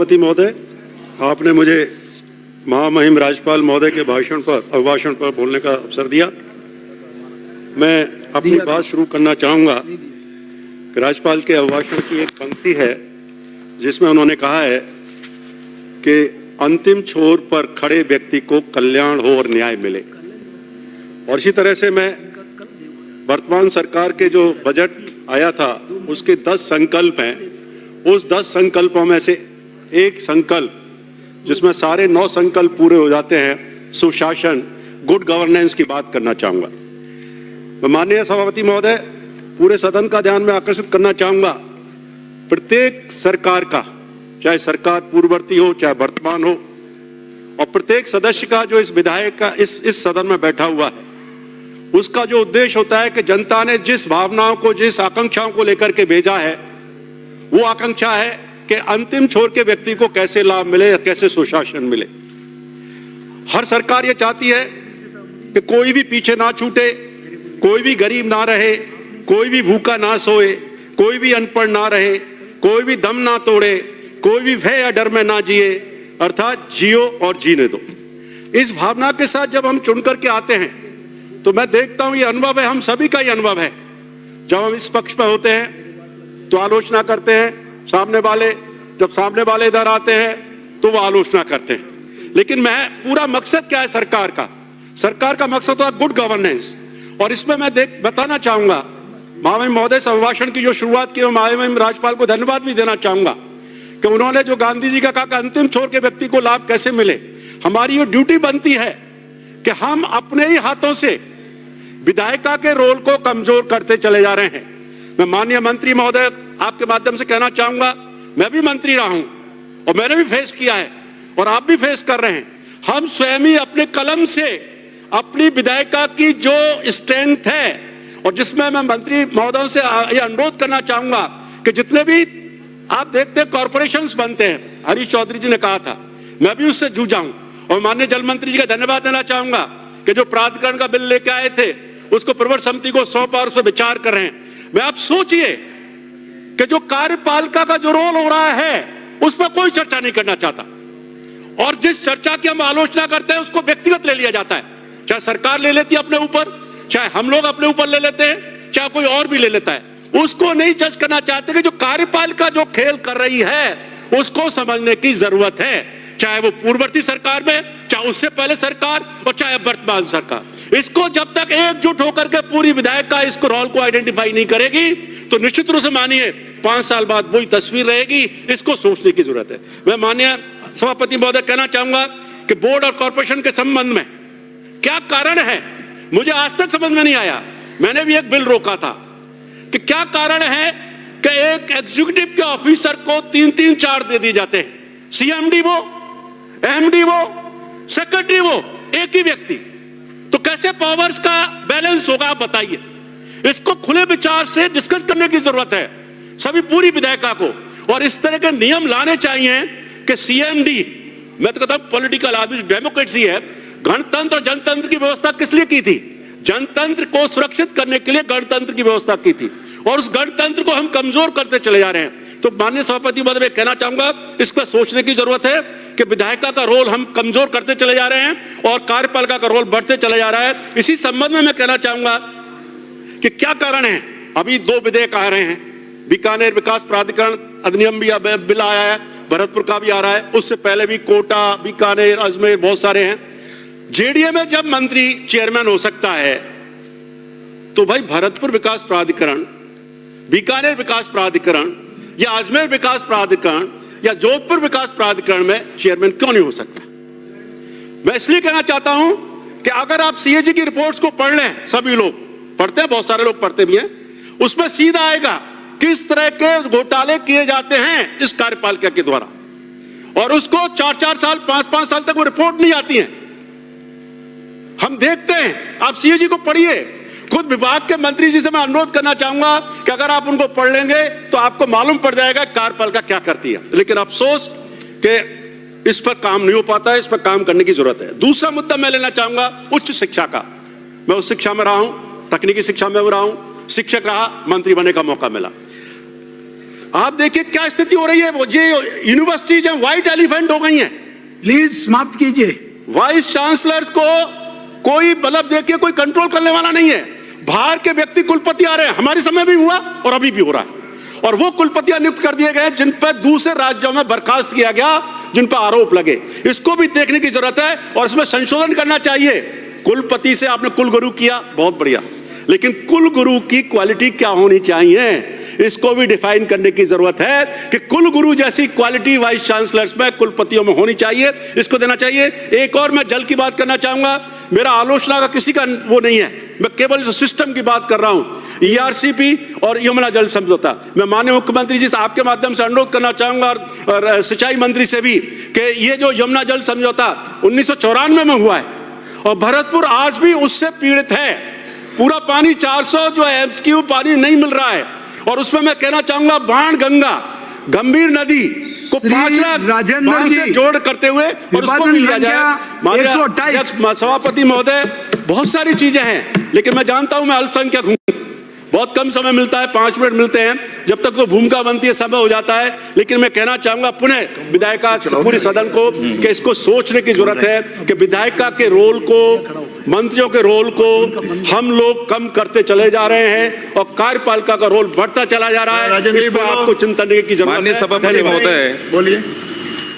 सभापति महोदय, आपने मुझे महामहिम राज्यपाल महोदय के अभिभाषण पर बोलने का अवसर दिया। मैं अपनी बात शुरू करना चाहूँगा कि राज्यपाल के अभिभाषण की एक पंक्ति है जिसमें उन्होंने कहा है कि अंतिम छोर पर खड़े व्यक्ति को कल्याण हो और न्याय मिले। और इसी तरह से मैं वर्तमान सरकार के जो बजट आया था उसके 10 संकल्प हैं, उस 10 संकल्पों में से एक संकल्प जिसमें सारे 9 संकल्प पूरे हो जाते हैं, सुशासन, गुड गवर्नेंस की बात करना चाहूँगा। मैं माननीय सभापति महोदय, पूरे सदन का ध्यान में आकर्षित करना चाहूँगा, प्रत्येक सरकार का, चाहे सरकार पूर्ववर्ती हो चाहे वर्तमान हो, और प्रत्येक सदस्य का जो इस विधायक का इस सदन में बैठा हुआ है, उसका जो उद्देश्य होता है कि जनता ने जिस भावनाओं को, जिस आकांक्षाओं को लेकर के भेजा है, वो आकांक्षा है कि अंतिम छोर के व्यक्ति को कैसे लाभ मिले, कैसे सुशासन मिले। हर सरकार ये चाहती है कि कोई भी पीछे ना छूटे, कोई भी गरीब ना रहे, कोई भी भूखा ना सोए, कोई भी अनपढ़ ना रहे, कोई भी दम ना तोड़े, कोई भी भय या डर में ना जिए, अर्थात जियो और जीने दो। इस भावना के साथ जब हम चुन करके आते हैं तो मैं देखता हूं ये अनुभव है, हम सभी का ही अनुभव है। जब हम इस पक्ष में होते हैं तो आलोचना करते हैं, जब सामने वाले इधर आते हैं तो वो आलोचना करते हैं। लेकिन मैं पूरा मकसद क्या है सरकार का मकसद है गुड गवर्नेंस। और इसमें मैं बताना चाहूंगा, महामहिम महोदय से अभिभाषण की जो शुरुआत की, महामहिम राज्यपाल को धन्यवाद भी देना चाहूंगा कि उन्होंने जो गांधी जी का कहा अंतिम छोर के व्यक्ति को लाभ कैसे मिले। हमारी ये ड्यूटी बनती है कि हम अपने ही हाथों से विधायिका के रोल को कमजोर करते चले जा रहे हैं। मैं माननीय मंत्री महोदय आपके माध्यम से कहना चाहूंगा, मैं भी मंत्री रहा हूं और मैंने भी फेस किया है और आप भी फेस कर रहे हैं। हम स्वयं ही अपने कलम से अपनी विधायिका की जो स्ट्रेंथ है, और जिसमें मैं मंत्री महोदय से यह अनुरोध करना चाहूंगा कि जितने भी आप देखते हैं कॉर्पोरेशंस बनते हैं, हरीश चौधरी जी ने कहा था, मैं भी उससे जूझा हूं। और माननीय जल मंत्री जी का धन्यवाद देना चाहूंगा कि जो प्राधिकरण का बिल लेके आए थे उसको प्रवर समिति को सौंपा और उस पर विचार कर रहे हैं। मैं आप सोचिए कि जो कार्यपालिका का जो रोल हो रहा है उस पर कोई चर्चा नहीं करना चाहता, और जिस चर्चा की हम आलोचना करते हैं उसको व्यक्तिगत ले लिया जाता है। चाहे सरकार ले लेती है अपने ऊपर, चाहे हम लोग अपने ऊपर ले लेते हैं, चाहे कोई और भी ले लेता है, उसको नहीं जज करना चाहते कि जो कार्यपालिका जो खेल कर रही है उसको समझने की जरूरत है, चाहे वो पूर्ववर्ती सरकार में, चाहे उससे पहले सरकार और चाहे वर्तमान सरकार। इसको जब तक एकजुट होकर के पूरी विधायिका इसको रोल को आइडेंटिफाई नहीं करेगी तो निश्चित रूप से मानिए 5 साल बाद वही तस्वीर रहेगी। इसको सोचने की जरूरत है। मैं माननीय सभापति महोदय कहना चाहूंगा कि बोर्ड और कॉर्पोरेशन के संबंध में क्या कारण है, मुझे आज तक समझ में नहीं आया। मैंने भी एक बिल रोका था कि क्या कारण है कि एक एग्जीक्यूटिव के ऑफिसर को 3-3, 4 दे दिए जाते हैं, सीएमडी वो, एमडी वो, सेक्रेटरी वो, एक ही व्यक्ति। तो कैसे पावर्स का बैलेंस होगा आप बताइए। इसको खुले विचार से डिस्कस करने की जरूरत है सभी पूरी विधायिका को, और इस तरह के नियम लाने चाहिए कि सीएमडी, मैं तो कहता हूं पॉलिटिकल आदमी, डेमोक्रेसी है, गणतंत्र और जनतंत्र की व्यवस्था किस लिए की थी? जनतंत्र को सुरक्षित करने के लिए गणतंत्र की व्यवस्था की थी, और उस गणतंत्र को हम कमजोर करते चले जा रहे हैं। तो माननीय सभापति महोदय मैं कहना चाहूंगा इस पर सोचने की जरूरत है कि विधायिका का रोल हम कमजोर करते चले जा रहे हैं और कार्यपालिका का रोल बढ़ते चले जा रहा है। इसी संबंध में मैं कहना चाहूंगा कि क्या कारण है। अभी 2 विधेयक आ रहे हैं, बीकानेर विकास प्राधिकरण अधिनियम भी बिल आया है, भरतपुर का भी आ रहा है, उससे पहले भी कोटा, बीकानेर, अजमेर बहुत सारे हैं। जेडीए में जब मंत्री चेयरमैन हो सकता है तो भाई भरतपुर विकास प्राधिकरण, बीकानेर विकास प्राधिकरण या अजमेर विकास प्राधिकरण या जोधपुर विकास प्राधिकरण में चेयरमैन क्यों नहीं हो सकता? मैं इसलिए कहना चाहता हूं कि अगर आप सीएजी की रिपोर्ट्स को पढ़ लें, सभी लोग पढ़ते हैं, बहुत सारे लोग पढ़ते भी हैं, उसमें सीधा आएगा किस तरह के घोटाले किए जाते हैं इस कार्यपालिका के द्वारा, और उसको 4-4 साल, 5-5 साल तक वो रिपोर्ट नहीं आती है। हम देखते हैं, आप सीएजी को पढ़िए। खुद विभाग के मंत्री जी से मैं अनुरोध करना चाहूंगा कि अगर आप उनको पढ़ लेंगे तो आपको मालूम पड़ जाएगा कार्यपालिका क्या करती है। लेकिन अफसोस कि इस पर काम नहीं हो पाता है, इस पर काम करने की जरूरत है। दूसरा मुद्दा मैं लेना चाहूंगा उच्च शिक्षा का। मैं उस शिक्षा में रहा हूं, तकनीकी शिक्षा में रहा हूं, शिक्षक रहा, मंत्री बनने का मौका मिला। आप देखिए क्या स्थिति हो रही है, वो जो यूनिवर्सिटीज हैं व्हाइट एलिफेंट हो गई हैं। प्लीज समाप्त कीजिए। वाइस चांसलर्स को कोई मतलब देखिए कोई कंट्रोल करने वाला नहीं है। बाहर के व्यक्ति कुलपति आ रहे हैं, हमारे समय भी हुआ और अभी भी हो रहा है, और वो कुलपतियां नियुक्त कर दिए गए जिन पर दूसरे राज्यों में बर्खास्त किया गया, जिन पर आरोप लगे। इसको भी देखने की जरूरत है और इसमें संशोधन करना चाहिए। कुलपति से आपने कुलगुरु किया, बहुत बढ़िया, लेकिन कुलगुरु की क्वालिटी क्या होनी चाहिए, इसको भी डिफाइन करने की जरूरत है कि कुलगुरु जैसी क्वालिटी वाइस चांसलर्स में, कुलपतियों में होनी चाहिए, इसको देना चाहिए। एक और मैं जल की बात करना चाहूंगा, मेरा आलोचना का किसी का वो नहीं है, मैं केवल जो सिस्टम की बात कर रहा हूं, ERCP और यमुना जल समझौता। मैं माननीय मुख्यमंत्री जी से आपके माध्यम से अनुरोध करना चाहूंगा और सिंचाई मंत्री से भी कि ये जो यमुना जल समझौता 1994 में हुआ है और भरतपुर आज भी उससे पीड़ित है। पूरा पानी 400 जो MSQ पानी नहीं मिल रहा है, और उसमें मैं कहना चाहूंगा बाण गंगा गंभीर नदी को 5 लाख राजेंद्र से जोड़ करते हुए और उसको भी लिया जाए। माननीय सभापति महोदय, बहुत सारी चीजें हैं, लेकिन मैं जानता हूं मैं अल्पसंख्यक हूं, बहुत कम समय मिलता है, 5 मिनट मिलते हैं, जब तक तो भूमिका बनती है समय हो जाता है। लेकिन मैं कहना चाहूंगा पुनः विधायिका पूरी सदन को कि इसको सोचने की जरूरत है कि विधायिका के रोल को, मंत्रियों के रोल को हम लोग कम करते चले जा रहे हैं और कार्यपालिका का रोल बढ़ता चला जा रहा है। इस पर आपको चिंतन की जरूरत है। माननीय सभापति महोदय, बोलिए।